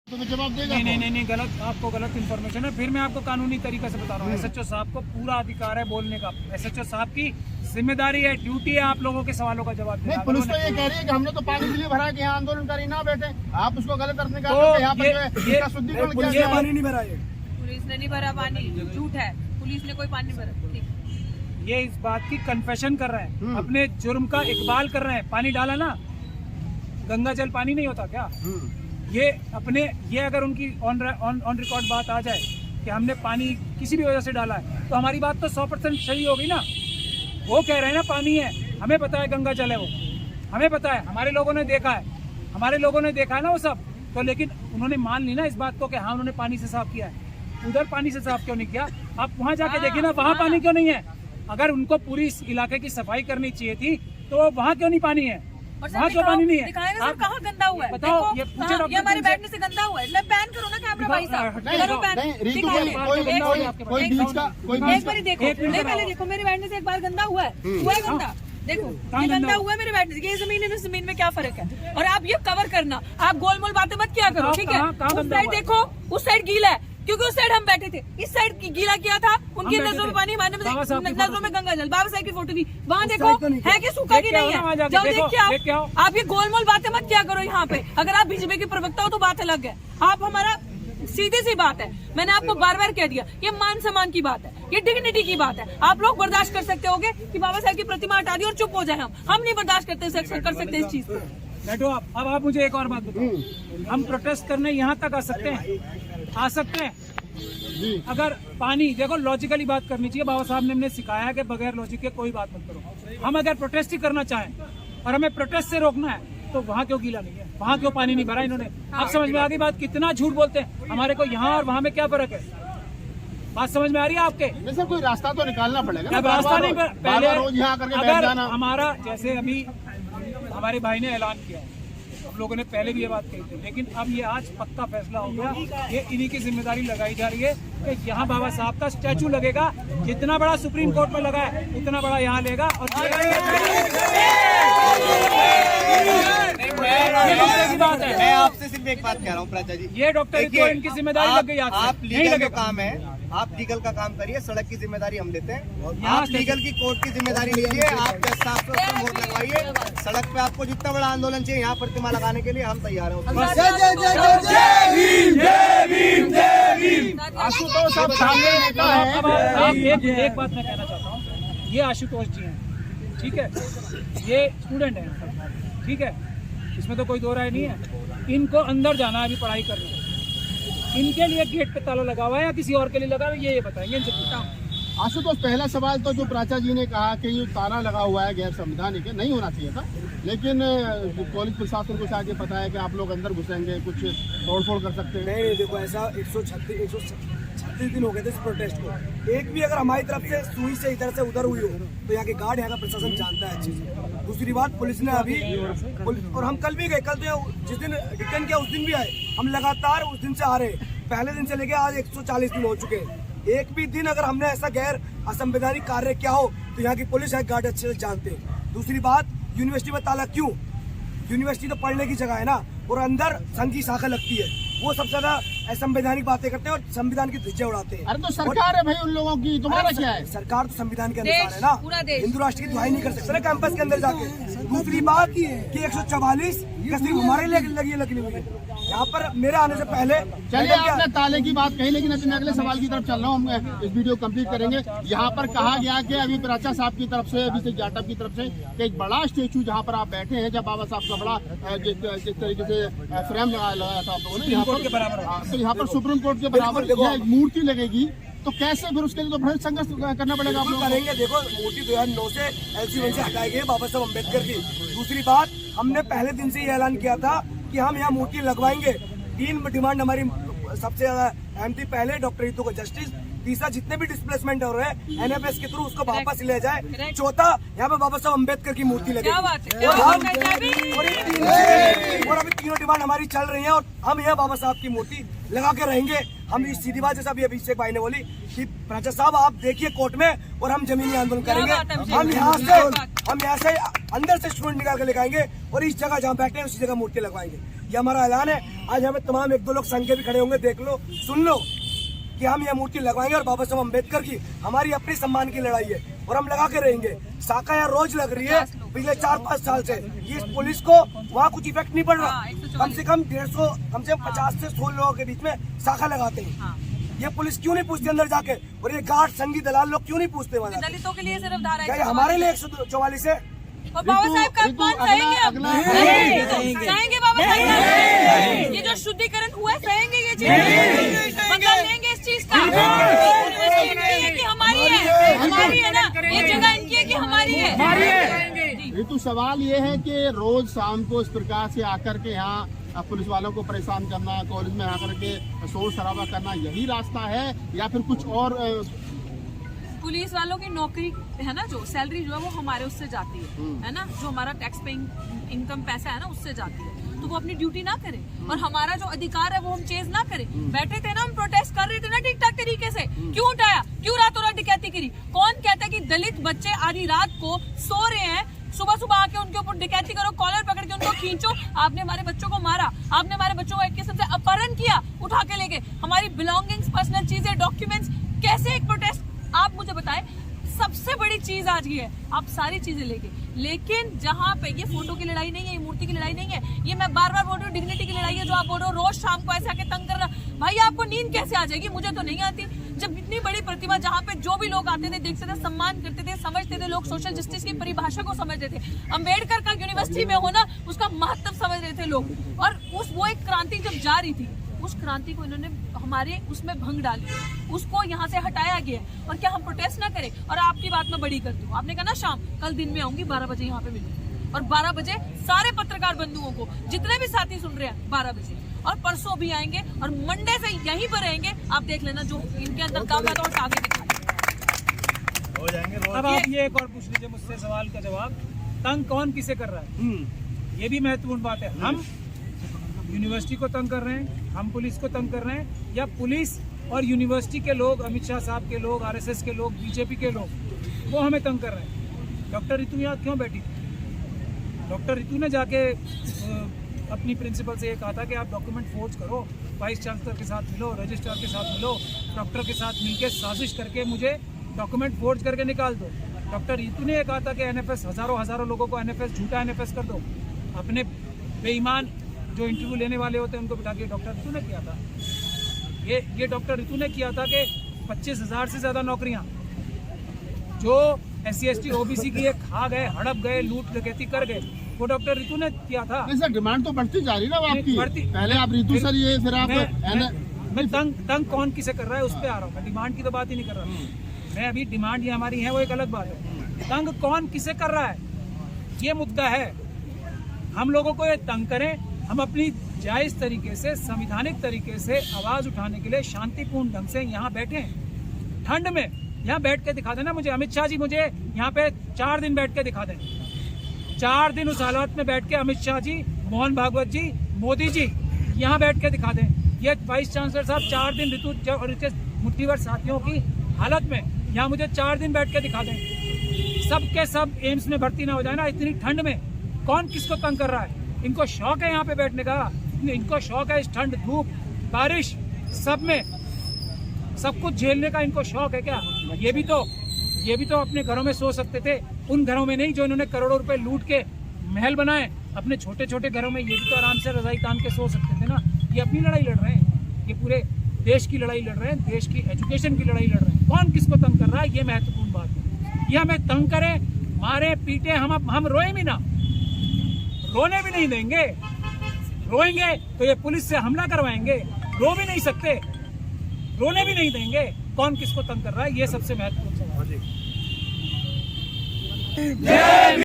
तो जवाब देगा। नहीं, गलत, आपको गलत इन्फॉर्मेशन है। फिर मैं आपको कानूनी तरीके से बता रहा हूँ, एसएचओ साहब को पूरा अधिकार है बोलने का। एसएचओ साहब की जिम्मेदारी है, ड्यूटी है आप लोगों के सवालों का जवाब देना। पुलिस तो ये कह रही है कि हमने तो पानी के लिए भरा कि यहाँ आंदोलनकारी ना बैठे, आप उसको गलत अर्थ निकाल तो यहाँ पर शुद्धिकरण पुलिस ने पानी नहीं भरा है, पुलिस ने नहीं भरा पानी, झूठ है, पुलिस ने कोई पानी नहीं भरा। ये इस बात की कन्फेशन कर रहे हैं, अपने जुर्म का इकबाल कर रहे हैं। पानी डाला ना, गंगा जल पानी नहीं होता क्या? ये अगर उनकी ऑन रिकॉर्ड बात आ जाए कि हमने पानी किसी भी वजह से डाला है, तो हमारी बात तो 100% सही होगी ना। वो कह रहे हैं ना पानी है, हमें पता है गंगा जल है, वो हमें पता है, हमारे लोगों ने देखा है ना वो सब। तो लेकिन उन्होंने मान ली ना इस बात को कि हाँ उन्होंने पानी से साफ किया है। उधर पानी से साफ क्यों नहीं किया? आप वहाँ जाके देखिए ना, वहाँ पानी क्यों नहीं है? अगर उनको पूरी इस इलाके की सफाई करनी चाहिए थी तो वहाँ क्यों नहीं पानी है? वहाँ क्यों पानी नहीं है? दिखाएगा सर कहाँ गंदा हुआ है? बताओ, ये ये हमारे बैठने से गंदा हुआ है। बैन करो ना कैमरा भाई साहब, करो बैन। एक बार देखो, नहीं पहले देखो मेरे बैठने से एक बार गंदा हुआ है, हुआ है गंदा। देखो ये गंदा हुआ है मेरे बैठने से। ये जमीन में क्या फर्क है? और आप ये कवर करना, आप गोल मोल बातें मत किया करो, ठीक है? उस साइड देखो, उस साइड गीला है क्योंकि उस साइड हम बैठे थे, इस साइड गीला किया था। उनकी नजरों में पानी, हमारे नजरों में गंगा जल। बाबा साहब की फोटो थी, वहाँ देखो है कि सूखा की नहीं है? जाओ देखिए आप ये गोलमोल बातें मत क्या करो यहाँ पे। अगर आप बीजेपी के प्रवक्ता हो तो बात अलग है, आप हमारा सीधी सी बात है, मैंने आपको बार बार कह दिया, ये मान सम्मान की बात है, ये डिग्निटी की बात है। आप लोग बर्दाश्त कर सकते होगे कि बाबा साहब की प्रतिमा हटा दी और चुप हो जाए, हम नहीं बर्दाश्त कर सकते इस चीज को। बैठो आप। अब आप मुझे एक और बात बताओ, हम प्रोटेस्ट करने यहाँ तक आ सकते हैं अगर पानी, देखो लॉजिकली बात करनी चाहिए। बाबा साहब ने हमने सिखाया है कि बगैर लॉजिक के कोई बात मत करो। हम अगर प्रोटेस्ट ही करना चाहें और हमें प्रोटेस्ट से रोकना है तो वहाँ क्यों गीला नहीं है, वहाँ क्यों पानी नहीं भरा इन्होंने? अब समझ में आ गई बात, कितना झूठ बोलते हैं। हमारे को यहाँ और वहाँ में क्या फर्क है? बात समझ में आ रही है आपके? सर कोई रास्ता तो निकालना पड़ेगा। रास्ता नहीं, पहले अगर जाना। हमारा जैसे अभी हमारे भाई ने ऐलान किया है, हम लोगों ने पहले भी ये बात कही थी, लेकिन अब ये आज पक्का फैसला हो गया। ये इन्हीं की जिम्मेदारी लगाई जा रही है कि यहाँ बाबा साहब का स्टैचू लगेगा। जितना बड़ा सुप्रीम कोर्ट में लगा है उतना बड़ा यहाँ लेगा। और बात है, मैं आपसे सिर्फ एक बात कह रहा हूँ प्राचा जी, ये डॉक्टर इनकी जिम्मेदारी लग गई। आप लीगल का काम है, आप लीगल का काम करिए, सड़क की जिम्मेदारी हम लेते हैं। आप लीगल की कोर्ट की जिम्मेदारी लीजिए, आप साफ वोट लगवाइए। सड़क पे आपको जितना बड़ा आंदोलन चाहिए यहाँ प्रतिमा लगाने के लिए हम तैयार हैं। आशुतोष एक बात मैं कहना चाहता हूँ, ये आशुतोष जी हैं, ठीक है, ये स्टूडेंट हैं, ठीक है, इसमें तो कोई दो राय नहीं है। इनको अंदर जाना है अभी पढ़ाई करने, इनके लिए गेट पे ताला लगा हुआ है या किसी और के लिए लगा हुआ है, ये बताएंगे इनसे पूछा। आशुतोष, पहला सवाल तो जो प्राचा जी ने कहा कि ये ताला लगा हुआ है गैर संवैधानिक है, नहीं होना चाहिए था, लेकिन पुलिस प्रशासन को आगे पता है कि आप लोग अंदर घुसेंगे, कुछ तोड़फोड़ कर सकते हैं। नहीं, देखो ऐसा 136 दिन हो गए थे इस प्रोटेस्ट को, एक भी अगर हमारी तरफ से सुई से इधर से उधर हुई हो तो यहाँ के गार्ड, यहाँ का प्रशासन जानता है अच्छे से। दूसरी बात, पुलिस ने अभी, और हम कल भी गए, कल तो जिस दिन रिटर्न किया उस दिन भी आए, हम लगातार उस दिन से आ रहे हैं, पहले दिन से लेके आज 140 दिन हो चुके हैं। एक भी दिन अगर हमने ऐसा गैर असंवैधानिक कार्य किया हो तो यहाँ की पुलिस है, गार्ड अच्छे से जानते हैं। दूसरी बात, यूनिवर्सिटी में ताला क्यों? यूनिवर्सिटी तो पढ़ने की जगह है ना, और अंदर संघ की शाखा लगती है, वो सबसे ज्यादा असंवैधानिक बातें करते हैं और संविधान की ध्वजा उड़ाते हैं। अरे तो सरकार है भाई उन लोगों की, तुम्हारा क्या है? सरकार तो संविधान के अनुसार है ना, हिंदू राष्ट्र की दुहाई नहीं कर सकते ना कैंपस के अंदर जाके। दूसरी बात कि 144 सिर्फ हमारे लिए लगी हुई है यहाँ पर मेरे आने से पहले। चलिए, आपने ताले की बात कही, लेकिन अभी मैं अगले सवाल की तरफ चल रहा हूँ, हम इस वीडियो कंप्लीट करेंगे। यहाँ पर कहा गया कि अभी प्राचा साहब की तरफ से, अभी से जाटव की तरफ से, कि एक बड़ा स्टेचू जहाँ पर आप बैठे हैं, जब बाबा साहब का बड़ा जिस तरीके से फ्रेम लगाया था आप लोगों ने, यहाँ पर तो यहाँ पर सुप्रीम कोर्ट के बराबर एक मूर्ति लगेगी, तो कैसे फिर उसके लिए तो बड़ा संघर्ष करना पड़ेगा आप लोग करेंगे। देखो, मूर्ति 2009 से LC1 से हटाई गई बाबा साहब अम्बेडकर की। दूसरी बात, हमने पहले दिन से ये ऐलान किया था कि हम यहाँ मूर्ति लगवाएंगे। 3 डिमांड हमारी सबसे ज्यादा अहम थी। पहले डॉक्टर हितू को जस्टिस, तीसरा जितने भी डिस्प्लेसमें हो रहे हैं NFS के थ्रू उसको वापस ले जाए, चौथा यहाँ पे बाबा साहब अम्बेडकर की मूर्ति लगे। और अभी तीनों डिमांड हमारी चल रही है और हम यहाँ बाबा साहब की मूर्ति लगा के रहेंगे। हम इस सीधी बात जैसा अभी अभिषेक भाई ने बोली कि प्राचा साहब आप देखिए कोर्ट में, और हम जमीनी आंदोलन करेंगे। हम यहाँ से अंदर से स्टूडेंट निकाल के लेके आएंगे और इस जगह जहाँ बैठे हैं उसी जगह मूर्ति लगवाएंगे। ये हमारा ऐलान है। आज हमें तमाम 1-2 लोग संघ के भी खड़े होंगे, देख लो, सुन लो कि हम ये मूर्ति लगवाएंगे और बाबा साहब अम्बेडकर की हमारी अपनी सम्मान की लड़ाई है और हम लगा के रहेंगे। साका यहाँ रोज लग रही है पिछले 4-5 साल से। ये पुलिस को वहाँ कुछ इफेक्ट नहीं पड़ रहा। कम से कम 50 से 100 लोगों के बीच में साका लगाते हैं। ये पुलिस क्यों नहीं पूछती अंदर जाके, और ये गार्ड संघी दलाल लोग क्यों नहीं पूछते वहाँ? दलितों के लिए सिर्फ धारा क्या ये हमारे लिए 144 है? और बाबा साहब का अपमान सहेंगे अब? सहेंगे बाबा साहब? ये जो शुद्धिकरण हुआ है सहेंगे ये चीज? मतलब लेंगे इस चीज का? इनकी है कि हमारी है? हमारी है ना, ये जगह इनकी है कि हमारी है? ऋतु, सवाल ये है कि रोज शाम को इस प्रकार से आकर के यहाँ पुलिस वालों को परेशान करना, कॉलेज में आकर के शोर शराबा करना, यही रास्ता है या फिर कुछ और? पुलिस वालों की नौकरी है ना, जो सैलरी जो है वो हमारे उससे जाती है ना, जो हमारा टैक्स पेइंग इनकम पैसा है ना उससे जाती है, तो वो अपनी ड्यूटी ना करे और हमारा जो अधिकार है वो हम चेज ना करें। बैठे थे ना, हम प्रोटेस्ट कर रहे थे ना ठीक ठाक तरीके से, क्यों उठाया? क्यों रातों रात डकैती करी? कौन कहता है कि दलित बच्चे आधी रात को सो रहे हैं, सुबह सुबह आके उनके ऊपर डकैती करो, कॉलर पकड़ के उनको खींचो? आपने हमारे बच्चों को मारा, आपने हमारे बच्चों को एक किस्म से अपहरण किया, उठा के लेके हमारी बिलोंगिंग्स, पर्सनल चीजें, डॉक्यूमेंट्स। कैसे एक प्रोटेस्ट, आप मुझे बताएं। सबसे बड़ी चीज आज ये है, आप सारी चीजें लेके, लेकिन जहाँ पे ये फोटो की लड़ाई नहीं है, ये मूर्ति की लड़ाई नहीं है, ये मैं बार बार बोल रही हूँ डिग्निटी की लड़ाई है। जो आप बोल रहे हो रोज शाम को ऐसे आके तंग करना, भाई आपको नींद कैसे आ जाएगी? मुझे तो नहीं आती। जब इतनी बड़ी प्रतिमा जहाँ पे जो भी लोग आते थे, देखते थे, सम्मान करते थे, समझते थे, लोग सोशल जस्टिस की परिभाषा को समझते थे, अम्बेडकर का यूनिवर्सिटी में होना उसका महत्व समझ रहे थे लोग, और वो एक क्रांति जब जा रही थी, उस क्रांति को इन्होंने हमारे उसमें भंग डाली, उसको यहाँ से हटाया गया। और क्या हम प्रोटेस्ट ना करें? और आपकी बात मैं बड़ी करती हूँ, आपने कहा ना शाम, कल दिन में आऊंगी 12 बजे यहाँ पे मिलूंगी, और 12 बजे सारे पत्रकार बंधुओं को, जितने भी साथी सुन रहे हैं, 12 बजे, और परसों भी आएंगे और मंडे से यहीं पर रहेंगे। आप देख लेना जो इनके अंदर काम है तो आगे दिखाएंगे हो जाएंगे। अब आप ये एक और पूछ लीजिए मुझसे सवाल का जवाब, तंग कौन किसे कर रहा है? ये भी महत्वपूर्ण बात है। हम यूनिवर्सिटी को तंग कर रहे हैं, हम पुलिस को तंग कर रहे हैं, या पुलिस और यूनिवर्सिटी के लोग, अमित शाह साहब के लोग, आरएसएस के लोग, बीजेपी के लोग, वो हमें तंग कर रहे हैं? डॉक्टर ऋतु यहाँ क्यों बैठी थी? डॉक्टर ऋतु ने जाके अपनी प्रिंसिपल से ये कहा था कि आप डॉक्यूमेंट फोर्ज करो, वाइस चांसलर के साथ मिलो, रजिस्ट्रार के साथ मिलो, डॉक्टर के साथ मिलकर साजिश करके मुझे डॉक्यूमेंट फोर्ज करके निकाल दो। डॉक्टर ऋतु ने कहा था कि एनएफएस, हजारों लोगों को एनएफएस, झूठा एनएफएस कर दो। अपने बेईमान जो इंटरव्यू लेने वाले होते हैं उनको बिठा के डॉक्टर ऋतु ने किया था। ये डॉक्टर ऋतु ने किया था कि 25,000 से ज्यादा नौकरियां जो SC ST OBC की खा गए, हड़प गए, लूट डकैती कर गए, वो डॉक्टर ऋतु ने किया था। नहीं सर, डिमांड तो बढ़ती जा रही ना आपकी, पहले आप ऋतु सर ये, फिर आप मैं तंग कौन किसे कर रहा है उस पर आ रहा हूँ। मैं डिमांड की तो बात ही नहीं कर रहा। मैं अभी डिमांड ये हमारी है वो एक अलग बात है, तंग कौन किसे कर रहा है ये मुद्दा है। हम लोगों को ये तंग करें, हम अपनी जायज तरीके से, संवैधानिक तरीके से आवाज उठाने के लिए शांतिपूर्ण ढंग से यहाँ बैठे हैं। ठंड में यहाँ बैठ के दिखा देना मुझे, अमित शाह जी मुझे यहाँ पे 4 दिन बैठ के दिखा दें, 4 दिन उस हालात में बैठ के अमित शाह जी, मोहन भागवत जी, मोदी जी यहाँ बैठ के दिखा दें। ये वाइस चांसलर साहब 4 दिन ऋतु और मुट्ठीभर साथियों की हालत में यहाँ मुझे 4 दिन बैठ के दिखा दें। सबके सब एम्स में भर्ती ना हो जाए ना इतनी ठंड में। कौन किसको तंग कर रहा है? इनको शौक है यहाँ पे बैठने का, इनको शौक है इस ठंड, धूप, बारिश, सब में सब कुछ झेलने का इनको शौक है क्या? ये भी तो अपने घरों में सो सकते थे, उन घरों में नहीं जो इन्होंने करोड़ों रुपए लूट के महल बनाए। अपने छोटे छोटे घरों में ये भी तो आराम से रजाई तान के सो सकते थे ना। ये अपनी लड़ाई लड़ रहे हैं, ये पूरे देश की लड़ाई लड़ रहे हैं, देश की एजुकेशन की लड़ाई लड़ रहे हैं। कौन किसको तंग कर रहा है ये महत्वपूर्ण बात है। ये हमें तंग करें, मारे पीटे, हम रोए भी ना, रोने भी नहीं देंगे। रोएंगे तो ये पुलिस से हमला करवाएंगे, रो भी नहीं सकते, रोने भी नहीं देंगे। कौन किसको तंग कर रहा है ये सबसे महत्वपूर्ण सवाल है।